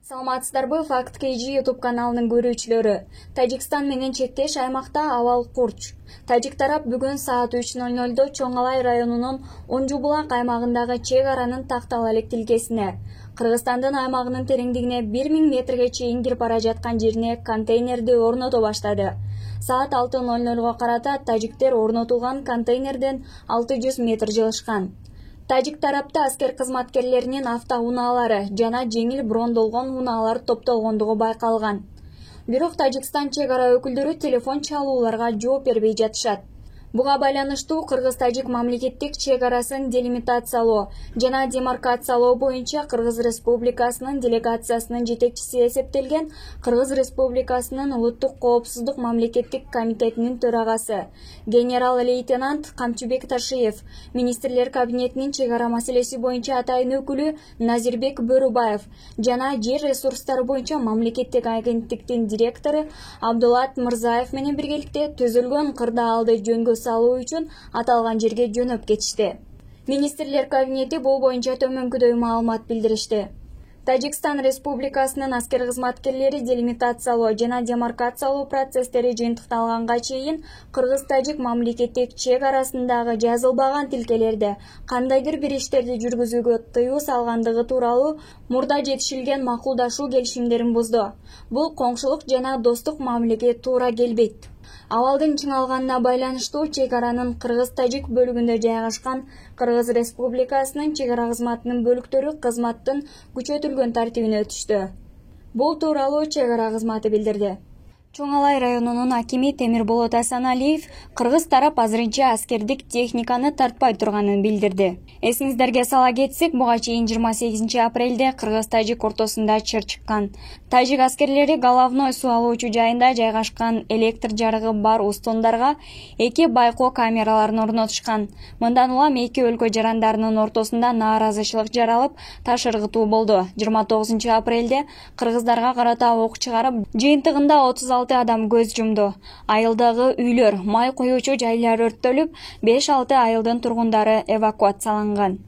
Саламатсыздарбы, Факт KG YouTube каналынын көрүүчүлөрү. Тажикстан менен чектеш аймакта абал курч. Тажик тарап бүгүн саат 3:00 Чоңалай районунун Онжубулак аймагындагы чек аранын тактал элек тилкесине, Кыргызстандын аймагынын тереңдигине 1000 метрге чейин кирип бара жаткан жерине контейнерди орното баштады. Саат 6:00 карата тажиктер орнотулган контейнерден 600 метр жылышкан. Тажик тарапта аскер кызматкерлеринин автоунаалары жана жеңил брондолгон унаалар топтолгондугу байкалган. Бирок Тажикстан чек ара өкүлдөрү телефон чалууларга жооп бербей жатышат. Буга байланыштуу Кыргыз-Тажик мамлекеттик чек арасын делимитациялоо жана демаркациялоо боюнча Кыргыз Республикасынын делегациясынын жетекчиси эсептелген Кыргыз Республикасынын улуттук коопсуздук мамлекеттик комитетинин төрагасы генерал-лейтенант Камчыбек Ташиев, министрлер кабинетинин чек ара маселеси боюнча атайын өкүлү Назирбек Бөрүбаев жана жер ресурстары боюнча мамлекеттик агенттиктин директору Абдулат Мырзаев менен биргеликте түзүлгөн кырдаалды жөнгө салуу үчүн аталган жерге жөнөп кетишти. Министрлер кабинети бул боюнча төмөнкүдөй маалымат билдиришти. Тажикстан Республикасынын аскер кызматкерлери делимитациялоо жана демаркациялоо процесстери жыйынтыкталганга чейин Кыргыз-Тажик мамлекеттик чек арасындагы жазылбаган тилкелерде кандайдыр бир иштерди жүргүзүүгө тыюу салгандыгы тууралуу мурда жетишилген макулдашуу келишимдерин бузду. Бул коңшулук жана достук мамилеге туура келбейт. Абалдын чыңалганына байланыштуу чек аранын Кыргыз-Тажик бөлүгүндө жайгашкан Кыргыз Республикасынын чек ара кызматынын бөлүктөрү кызматтын күчөтүлгөн тартибине өтүштү. Бул тууралуу чек ара кызматы билдирди. Чоңалай районунун акими Темирболот Асаналиев Кыргыз тарап азырынча аскердик техниканы тартпай турганын билдирди. Эсиңиздерге сала кетсек, буга чейин 28 апрелде Кыргыз-Тажик ортосунда чыр чыккан. Тажик аскерлери головной суу алуучу жайында жайгашкан электр жарыгы бар устундарга 2 байкоо камераларын орнотушкан. Мындан улам 2 өлкө жарандарынын ортосунда нааразычылык жаралып, таш ыргытуу болду. 29 апрелде кыргыздарга карата ок чыгарып, жыйынтыгында 36 адам көз жумду. Айылдагы үйлөр, май куюучу жайлар өрттөлүп, 5-6 айылдын тургундары эвакуацияланган.